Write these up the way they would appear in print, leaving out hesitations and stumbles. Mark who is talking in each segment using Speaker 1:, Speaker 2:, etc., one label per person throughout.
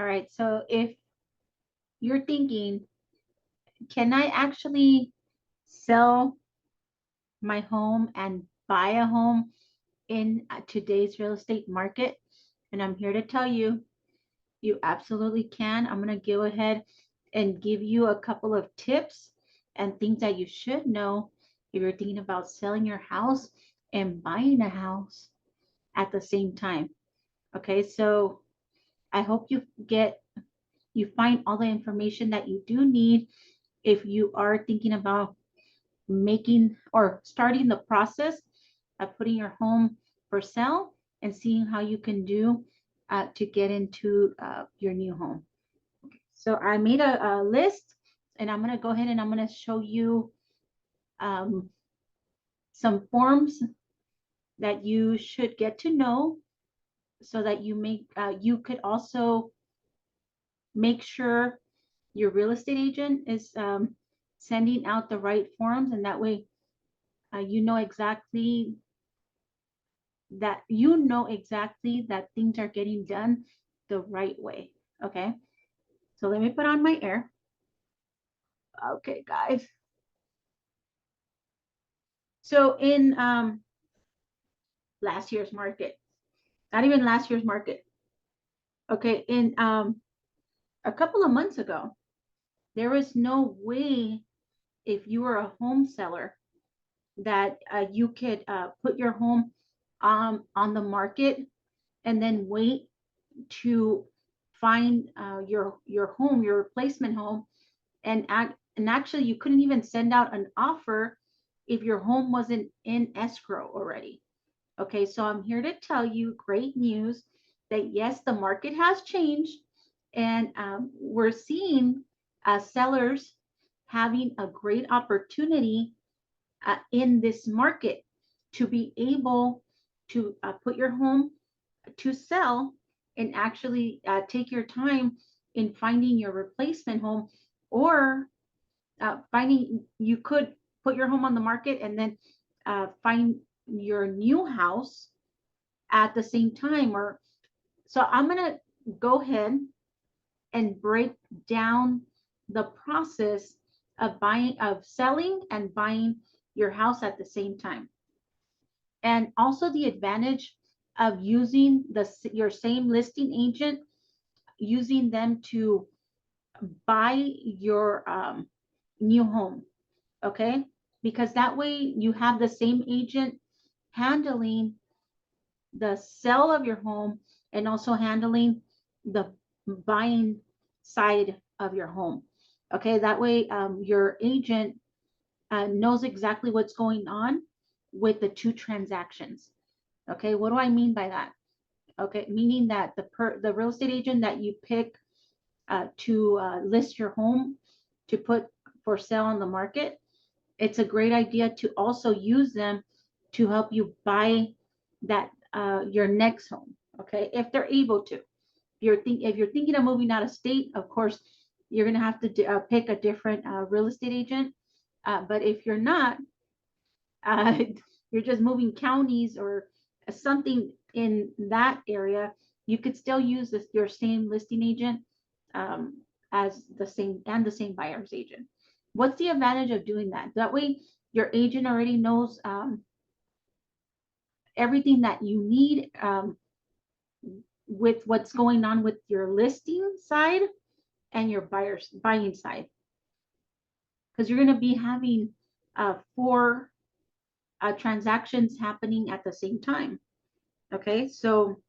Speaker 1: All right. So if you're thinking, can I actually sell my home and buy a home in today's real estate market? And I'm here to tell you, you absolutely can. I'm going to go ahead and give you a couple of tips and things that you should know if you're thinking about selling your house and buying a house at the same time. Okay, so I hope you find all the information that you do need if you are thinking about making or starting the process of putting your home for sale and seeing how you can do to get into your new home. So I made a list, and I'm going to go ahead and I'm going to show you um, some forms that you should get to know so that you could also make sure your real estate agent is sending out the right forms, and that way you know exactly that things are getting done the right way. Okay, so let me put on my air. Okay, guys. So in last year's market, not even last year's market. Okay, in a couple of months ago, there was no way if you were a home seller that you could put your home on the market and then wait to find your home, your replacement home, and actually you couldn't even send out an offer if your home wasn't in escrow already. Okay, so I'm here to tell you great news that yes, the market has changed, and we're seeing sellers having a great opportunity in this market to be able to put your home to sell and actually take your time in finding your replacement home, or finding you could put your home on the market and then find your new house at the same time. Or so I'm going to go ahead and break down the process of selling and buying your house at the same time, and also the advantage of using your same listing agent, using them to buy your new home. Okay, because that way you have the same agent handling the sale of your home and also handling the buying side of your home. Okay, that way your agent knows exactly what's going on with the two transactions. Okay, what do I mean by that? Okay, meaning that the real estate agent that you pick to list your home to put for sale on the market, it's a great idea to also use them to help you buy that your next home. Okay, if they're able to. If you're thinking of moving out of state, of course, you're gonna have to pick a different real estate agent. But if you're not, uh, you're just moving counties or something in that area, you could still use your same listing agent um, as the same buyer's agent. What's the advantage of doing that? That way, your agent already knows everything that you need with what's going on with your listing side and your buying side, because you're going to be having four transactions happening at the same time. Okay, so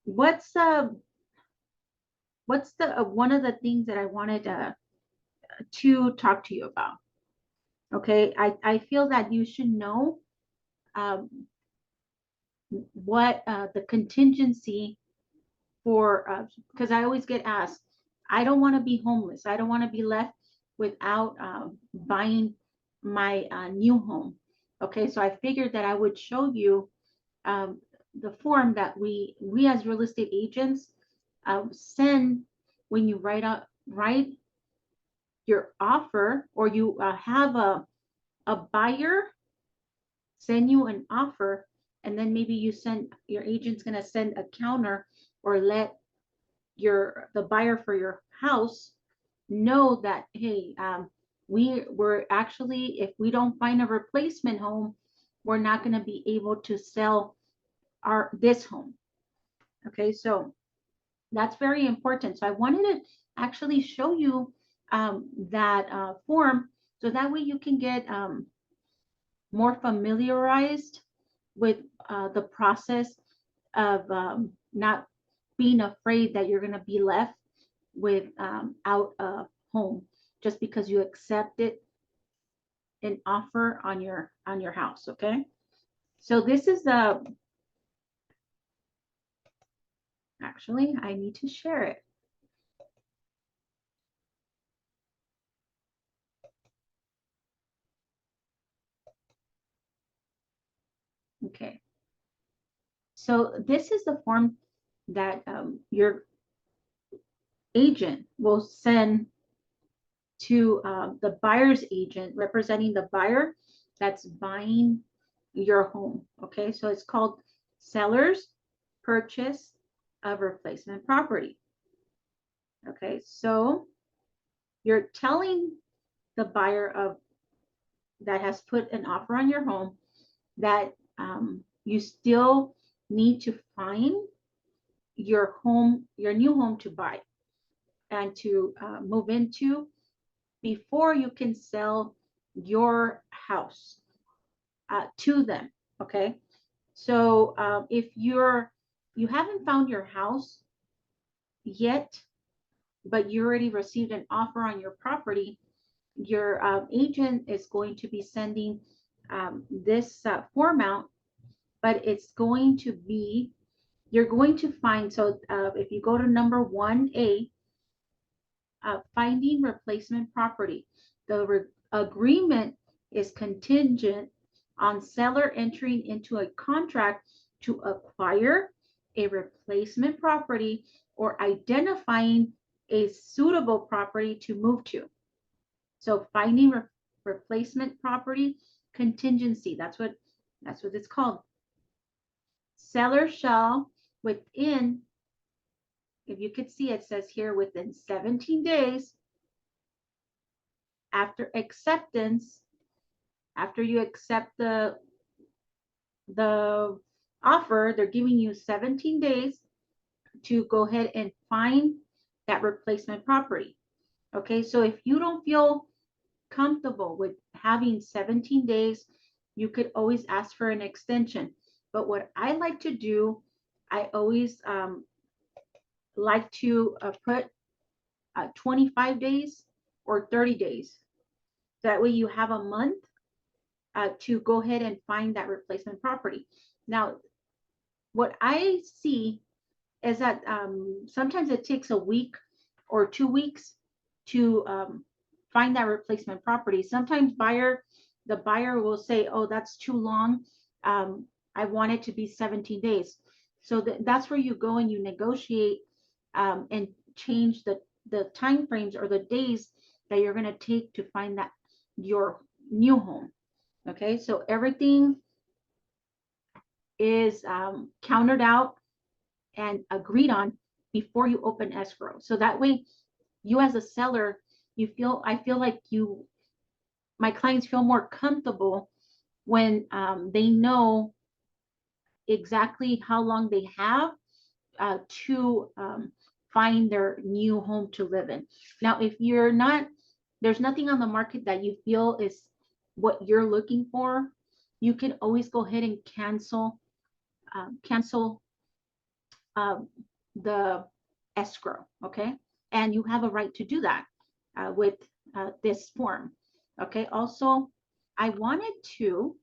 Speaker 1: what's uh what's the one of the things that I wanted to talk to you about? Okay, I feel that you should know um, what the contingency for, because I always get asked, I don't want to be homeless. I don't want to be left without buying my new home. Okay, so I figured that I would show you um, the form that we as real estate agents send when you write your offer, or you have a buyer send you an offer, and then maybe your agent's going to send a counter or let the buyer for your house know that, hey, we're actually, if we don't find a replacement home, we're not going to be able to sell this home. Okay, so that's very important. So I wanted to actually show you that form, so that way you can get more familiarized with the process of not being afraid that you're going to be left with out a home just because you accepted an offer on your house. Okay, so this is the, actually I need to share it. Okay, so this is the form that your agent will send to the buyer's agent representing the buyer that's buying your home. Okay, so it's called seller's purchase of replacement property. Okay, so you're telling the buyer of that has put an offer on your home that you still need to find your home, your new home to buy and to move into before you can sell your house to them. Okay, so if you haven't found your house yet, but you already received an offer on your property, your agent is going to be sending this form out, but it's going to be, you're going to find, so if you go to number 1A, finding replacement property, the agreement is contingent on seller entering into a contract to acquire a replacement property or identifying a suitable property to move to. So finding replacement property contingency, that's what it's called. Seller shall, within, if you could see, it says here, within 17 days after acceptance, after you accept the offer, they're giving you 17 days to go ahead and find that replacement property. Okay, so if you don't feel comfortable with having 17 days, you could always ask for an extension. But what I like to do, I always like to put 25 days or 30 days. That way you have a month to go ahead and find that replacement property. Now, what I see is that sometimes it takes a week or 2 weeks to find that replacement property. Sometimes the buyer will say, oh, that's too long. I want it to be 17 days. So that's where you go and you negotiate and change the time frames or the days that you're going to take to find that your new home. Okay, so everything is countered out and agreed on before you open escrow. So that way, you as a seller, I feel like my clients feel more comfortable when they know exactly how long they have to find their new home to live in. Now, if you're not, there's nothing on the market that you feel is what you're looking for, you can always go ahead and cancel the escrow, okay? And you have a right to do that with this form, okay? Also, I wanted to,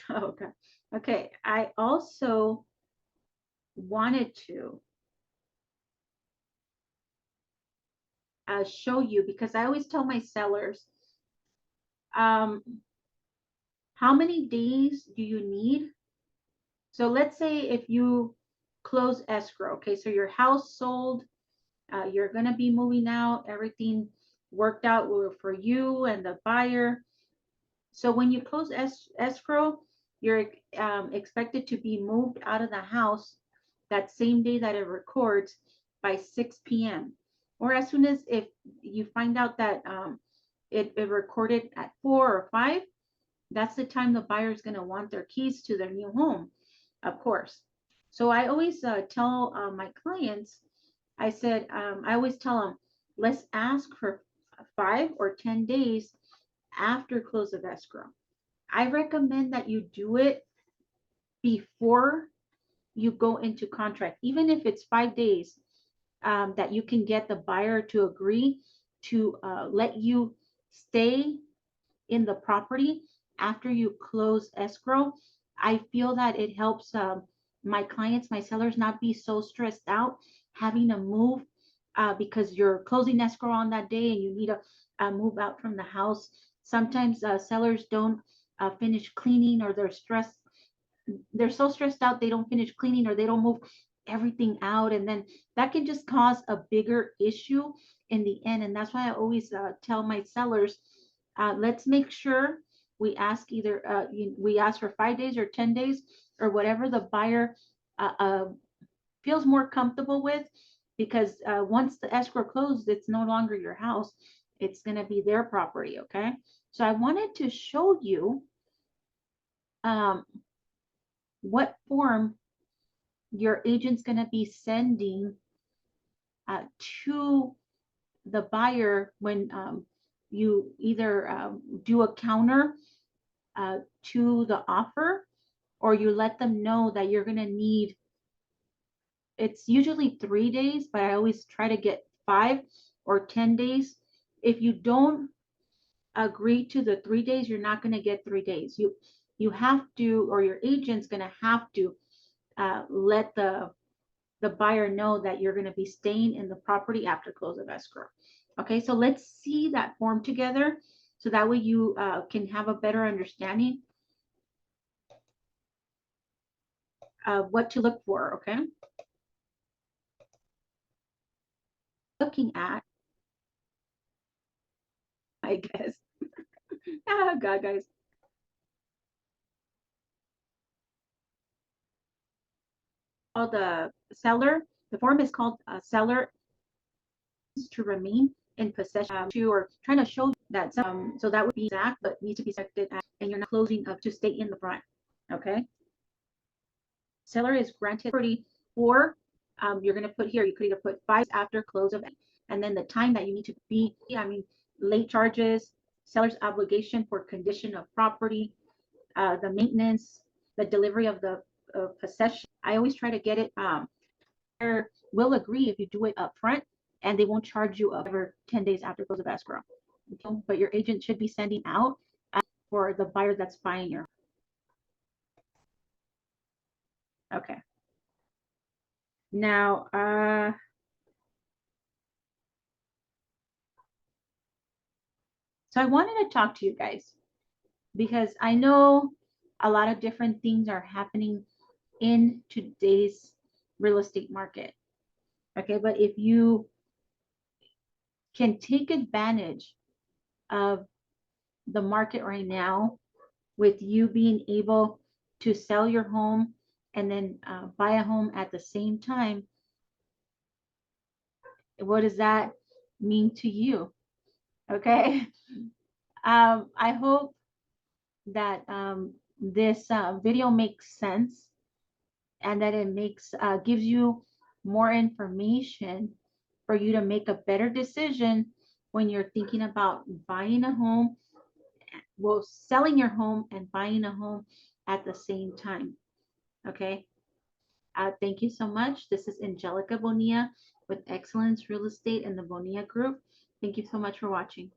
Speaker 1: okay, okay, I also wanted to show you, because I always tell my sellers, um, how many days do you need? So let's say if you close escrow, okay, so your house sold, you're going to be moving out, everything worked out for you and the buyer. So when you close escrow, You're expected to be moved out of the house that same day that it records by 6 p.m. Or as soon as if you find out that it recorded at 4 or 5, that's the time the buyer is going to want their keys to their new home, of course. So I always tell my clients, I always tell them, let's ask for 5 or 10 days after close of escrow. I recommend that you do it before you go into contract, even if it's 5 days, that you can get the buyer to agree to let you stay in the property after you close escrow. I feel that it helps my clients, my sellers, not be so stressed out having to move because you're closing escrow on that day and you need to move out from the house. Sometimes sellers don't finish cleaning, or they're so stressed out they don't finish cleaning, or they don't move everything out, and then that can just cause a bigger issue in the end. And that's why I always tell my sellers, let's make sure we ask we ask for 5 days or 10 days or whatever the buyer feels more comfortable with, because once the escrow closes, it's no longer your house, it's going to be their property. Okay, so I wanted to show you um, what form your agent's going to be sending to the buyer when you either do a counter to the offer, or you let them know that you're going to need, it's usually 3 days, but I always try to get 5 or 10 days. If you don't agree to the 3 days, you're not going to get 3 days. You have to, or your agent's going to have to let the buyer know that you're going to be staying in the property after close of escrow. Okay, so let's see that form together, so that way you can have a better understanding of what to look for. Okay, looking at, I guess, oh God, guys, all the seller, the form is called seller to remain in possession to, or trying to show that so that would be exact, but needs to be selected, and you're not closing up to stay in the front. Okay, seller is granted property, or you're going to put here, you could either put 5 after close of, and then the time that you need to be, I mean, late charges, seller's obligation for condition of property, the maintenance, the delivery of the possession. I always try to get it, will agree if you do it up front, and they won't charge you over 10 days after close of escrow. Okay? But your agent should be sending out for the buyer that's buying your. Okay. Now, so I wanted to talk to you guys because I know a lot of different things are happening in today's real estate market. Okay, but if you can take advantage of the market right now, with you being able to sell your home and then buy a home at the same time, what does that mean to you? Okay. I hope that this video makes sense, and that it gives you more information for you to make a better decision when you're thinking about buying a home, well, selling your home and buying a home at the same time. Okay. Thank you so much. This is Angélica Bonilla with Excellence Real Estate and the Bonilla Group. Thank you so much for watching.